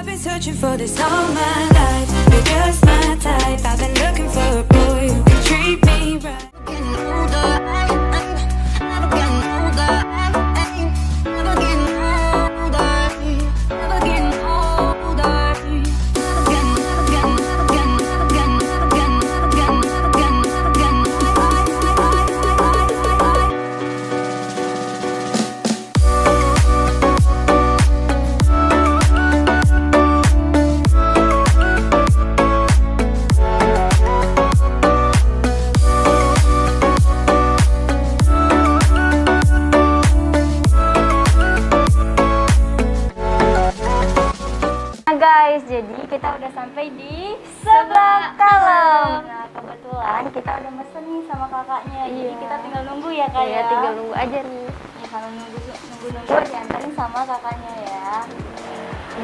been searching for this all my life. You're just my type. I've been looking for a boy who can treat me right. Getting older, never getting older. Never getting older. Never getting older. Guys, jadi kita udah sampai di Seblak Kalem. Nah, kebetulan kita udah mesen nih sama kakaknya. Jadi kita tinggal nunggu ya kak ya. Tinggal nunggu aja nih. Ya, kalau nunggu diantarin sama kakaknya ya.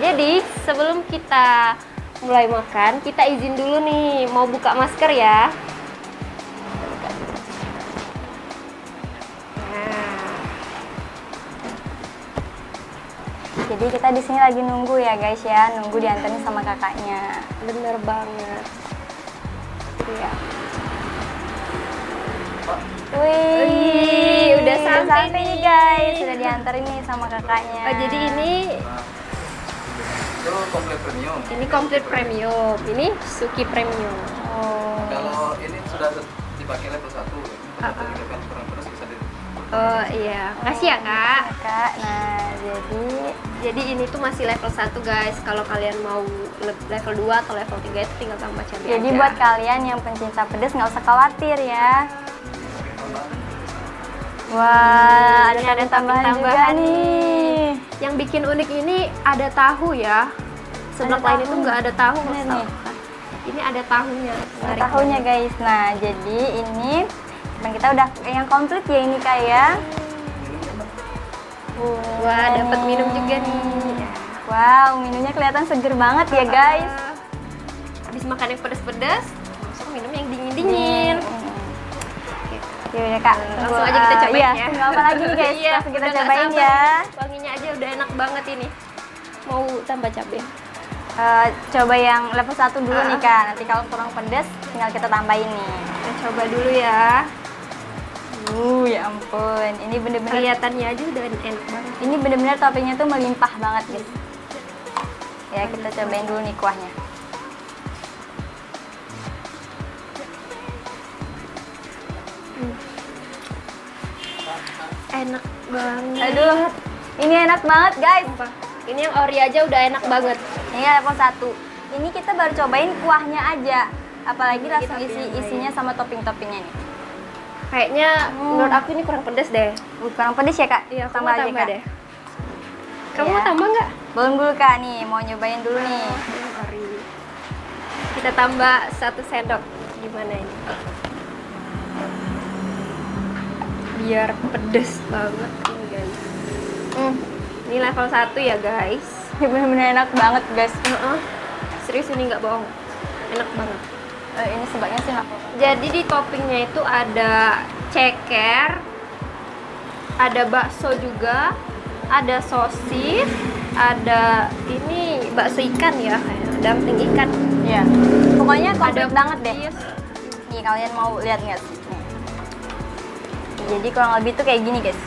Jadi sebelum kita mulai makan, kita izin dulu nih mau buka masker ya. Jadi kita di sini lagi nunggu ya guys ya, nunggu diantarin sama kakaknya. Bener banget. Iya. Wih, udah sampai nih guys, sudah diantarin nih sama kakaknya. Oh, jadi ini komplit premium. ini komplit premium, ini Suki premium. Oh. Kalau ini sudah dipakai level 1, jadi kan kurang pedas bisa di. Oh iya, makasih ya kak. Kak, nah Jadi ini tuh masih level 1 guys. Kalau kalian mau level 2 atau level 3 itu tinggal tambah cabai jadi aja. buat kalian yang pencinta pedas nggak usah khawatir ya. Wah, ada tambahan juga nih. Yang bikin unik ini ada tahu ya. Seblak lain itu nggak ada tahu. Bener Mas. nih. Ini ada tahunya. Ada Menarik tahunya banget. guys. Nah, jadi ini teman kita udah yang komplit ya ini kayak. Wah, dapat minum juga nih. Wow, minumnya kelihatan seger banget ya guys. Habis makan yang pedas-pedas, langsung minum yang dingin-dingin. Ya udah kak, Langsung aja kita cobain iya, ya. nggak apa lagi nih guys, Iya, langsung kita udah nggak cobain sabar ya. nih. Wanginya aja udah enak banget ini. Mau tambah cabai? Coba yang level 1 dulu nih kak, nanti kalau kurang pedas tinggal kita tambahin nih. Kita coba dulu ya. Ya ampun, ini bener-bener Kelihatannya aja udah enak banget. ini bener-bener toppingnya tuh melimpah banget guys. Ya kita cobain dulu nih kuahnya. Enak banget. Aduh, ini enak banget guys. Sumpah. Ini yang ori aja udah enak banget. Ini level 1. Ini kita baru cobain kuahnya aja. Apalagi langsung isinya sama topping-toppingnya nih. Kayaknya menurut aku ini kurang pedas deh. Kurang pedes ya kak? Iya, tambah aja kak. deh. Kamu Iya. mau tambah nggak? Belum dulu kak nih, mau nyobain dulu nih. Ori. Kita tambah 1 sendok. Gimana ini? Biar pedes banget ini guys. Ini level 1 ya guys. Ini bener-bener enak banget guys. Serius ini nggak bohong. Enak banget. Ini sebabnya sih nggak apa-apa. Jadi di toppingnya itu ada ceker, ada bakso juga, ada sosis, ada ini bakso ikan ya, kayak dumpling ikan. Iya. Pokoknya komplit Ada banget deh. cookies. Nih kalian mau lihat nggak sih? Nih. Jadi kurang lebih tuh kayak gini guys.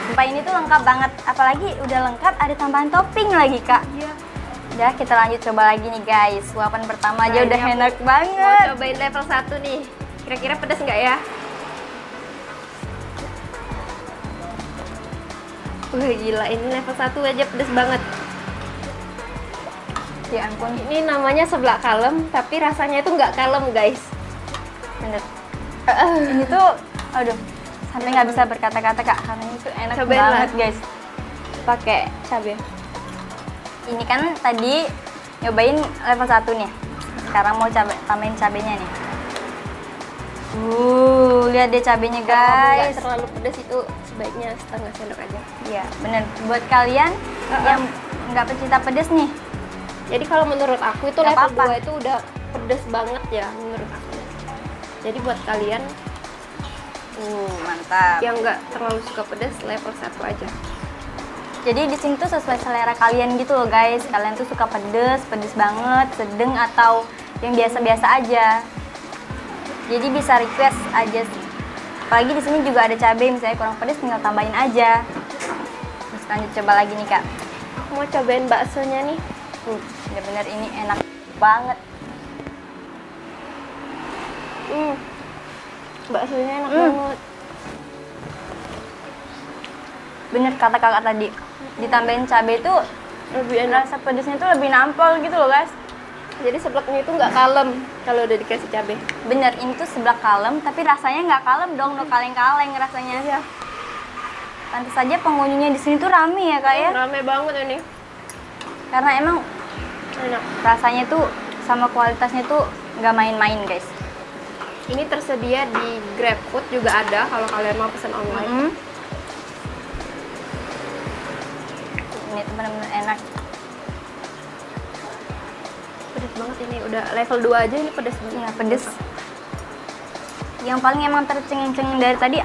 Sumpah ini tuh lengkap banget. Apalagi udah lengkap ada tambahan topping lagi kak. Iya. Udah kita lanjut coba lagi nih guys. Suapan pertama aja Nah, udah ini enak Mau banget. cobain level 1 nih. Kira-kira pedas nggak ya? Gila, ini level 1 aja pedas banget. Ya ampun. Ini namanya seblak kalem, tapi rasanya itu nggak kalem guys. Bener. Ini tuh, aduh, sampai nggak bisa berkata-kata kak. Karena ini tuh enak Cobain lah. banget guys. Pakai cabai. Ini kan tadi nyobain level 1 nih. Sekarang mau tambahin cabenya nih. Lihat deh cabenya Kalau guys. nggak terlalu pedas itu sebaiknya setengah sendok aja. Iya, bener. Buat kalian yang nggak pecinta pedas nih, Jadi kalau menurut aku itu Nggak level apa-apa. 2 itu udah pedas banget ya menurut aku. Jadi buat kalian mantap. yang nggak terlalu suka pedas, level 1 aja. Jadi di sini tuh sesuai selera kalian gitu loh guys. Kalian tuh suka pedes, pedes banget, sedang atau yang biasa-biasa aja. Jadi bisa request aja sih. Apalagi di sini juga ada cabai, misalnya kurang pedes tinggal tambahin aja. Terus lanjut coba lagi nih kak. Aku mau cobain baksonya nih. Bener-bener ini enak banget. Baksonya enak banget. Bener kata kakak tadi, ditambahin cabai tuh Lebih enak. rasa pedesnya tuh lebih nampol gitu loh guys. Jadi seblaknya itu nggak kalem kalau udah dikasih cabai. Bener, ini tuh seblak kalem, tapi rasanya nggak kalem dong, no kaleng-kaleng rasanya. Iya. Pantes saja pengunjungnya di sini tuh rame ya kak ya, Rame banget ini. karena emang Enak. rasanya tuh sama kualitasnya tuh nggak main-main guys. Ini tersedia di GrabFood juga ada kalau kalian mau pesan online. Ini tuh bener-bener enak. Pedes banget ini, udah level 2 aja ini pedes banget. Iya pedes. Yang paling emang tercengeng-cengeng dari tadi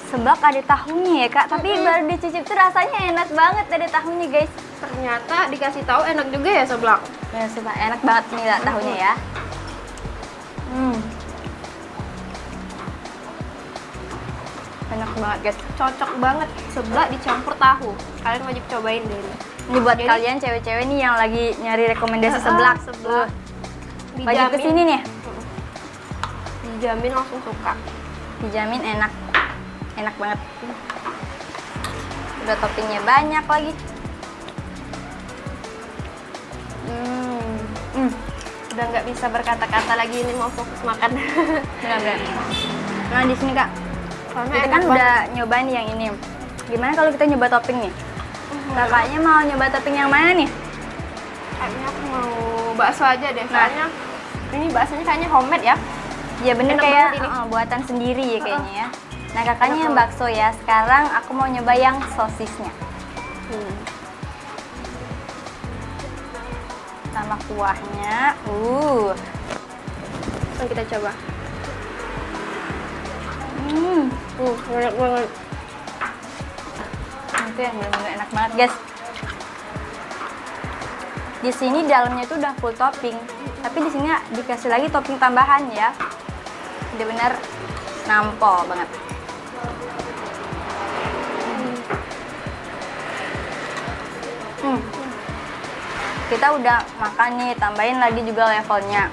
seblak ada tahunya ya kak, tapi baru dicicip tuh rasanya enak banget ada tahunya guys. Ternyata dikasih tahu enak juga ya seblak. Bener sumpah enak banget nih lah tahunya ya. Enak banget guys. Cocok banget seblak dicampur tahu. Kalian wajib cobain deh ini. Ini buat Jadi- kalian cewek-cewek nih yang lagi nyari rekomendasi seblak. Seblak. Wajib kesini nih. Dijamin langsung suka. Dijamin enak. Enak banget. Udah toppingnya banyak lagi. Udah nggak bisa berkata-kata lagi, ini mau fokus makan. Benar-benar. Nah di sini kak, Soalnya kita enak kan banget. udah nyoba nih yang ini. Gimana kalau kita nyoba topping nih? Kakaknya mau nyoba topping yang mana nih? Kayaknya aku mau bakso aja deh. Soalnya ini baksonya kayaknya homemade ya. Ya bener Enak kayak banget ini. buatan sendiri ya kayaknya ya. Nah kakaknya Enak yang banget. bakso ya. Sekarang aku mau nyoba yang sosisnya. Tambah kuahnya. Langsung kita coba. Enak banget. Itu yang benar-benar enak banget guys. Di sini dalamnya itu udah full topping, tapi di sini dikasih lagi topping tambahan ya. Benar-benar nampol banget. Kita udah makan nih, tambahin lagi juga levelnya.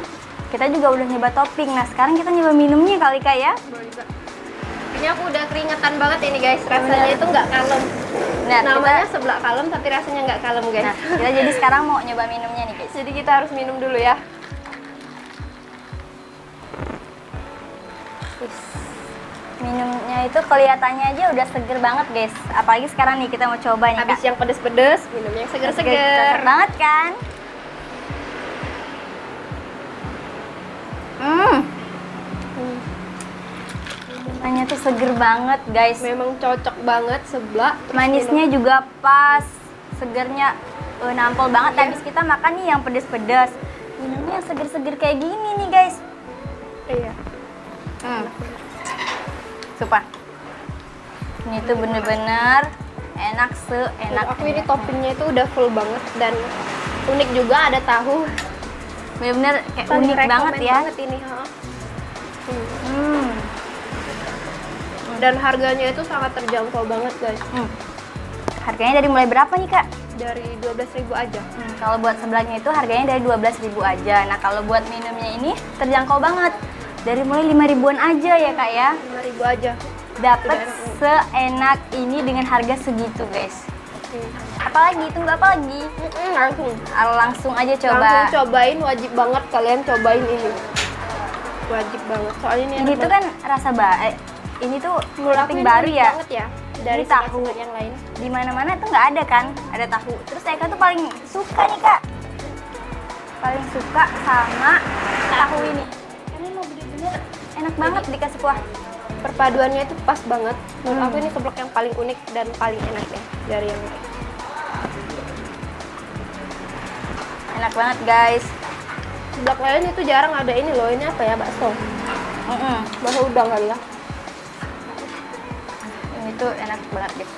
Kita juga udah nyoba topping. Nah sekarang kita nyoba minumnya kali kak ya. Boleh juga. Ini aku udah keringetan banget ini guys. Rasanya itu nggak kalem. Nah, Namanya seblak kalem tapi rasanya nggak kalem guys. Nah, kita jadi sekarang mau nyoba minumnya nih guys. Jadi kita harus minum dulu ya. Minumnya itu kelihatannya aja udah seger banget guys. Apalagi sekarang nih kita mau coba nih Habis kak. yang pedes-pedes, minumnya yang seger-seger. Cocok banget kan? Minumannya tuh seger banget guys. Memang cocok banget seblak. Terus Manisnya juga pas, segernya nampol banget. Habis kita makan nih yang pedes-pedes. Minumnya yang seger-seger kayak gini nih guys. Iya. Sumpah. Ini tuh bener-bener enak seenak. Aku ini toppingnya itu udah full banget dan unik juga, ada tahu. Bener-bener kayak Paling unik banget rekomen ya. banget ini. Dan harganya itu sangat terjangkau banget guys. Harganya dari mulai berapa nih kak? Dari 12.000 aja. Kalau buat sebelahnya itu harganya dari 12.000 aja. Nah kalau buat minumnya ini terjangkau banget. Dari mulai 5 ribuan aja ya kak ya. 5.000 aja. Dapat Udah enak. seenak ini dengan harga segitu guys. Apalagi tunggu apa lagi? Langsung aja coba. Langsung cobain, wajib banget kalian cobain ini. Wajib banget. Soalnya ini Ini enak tuh banget. kan rasa ini tuh Menurut aku topping ini baru unik ya. banget ya. Dari Ini tahu. seblak yang lain. Di mana-mana tuh nggak ada kan? Ada tahu. Terus Eka tuh paling suka nih kak. Paling suka sama tahu ini. Karena mau bener-bener enak banget dikasih kuah. Perpaduannya itu pas banget. Menurut aku ini seblak yang paling unik dan paling enak ya dari yang lain. Enak banget guys. Seblak lain itu jarang ada ini loh. Ini apa ya, bakso? Bakso udang kali ya. Ini tuh enak banget guys.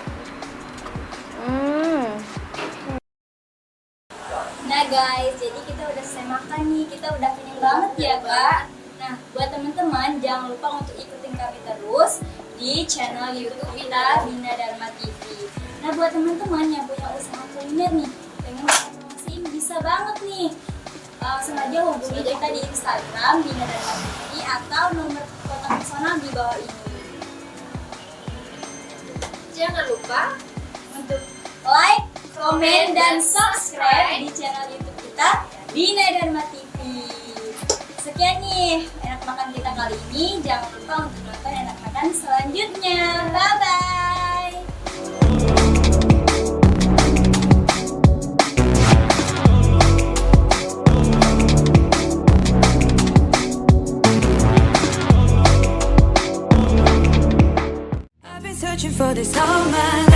guys, jadi kita udah selesai makan nih, kita udah kenyang banget ya kak. Nah, buat teman-teman jangan lupa untuk ikutin kami terus di channel YouTube kita Bina Dharma TV. Nah, buat teman-teman yang punya usaha kuliner nih, pengen promosiin bisa banget nih. Langsung aja hubungi kita di Instagram Bina Dharma TV atau nomor kontak personal di bawah ini. Jangan lupa Untuk like, komen, dan subscribe di channel YouTube kita Bina Dharma TV. Sekian nih enak makan kita kali ini. Jangan lupa untuk nonton enak makan selanjutnya. Bye bye. I've been searching for this all my life.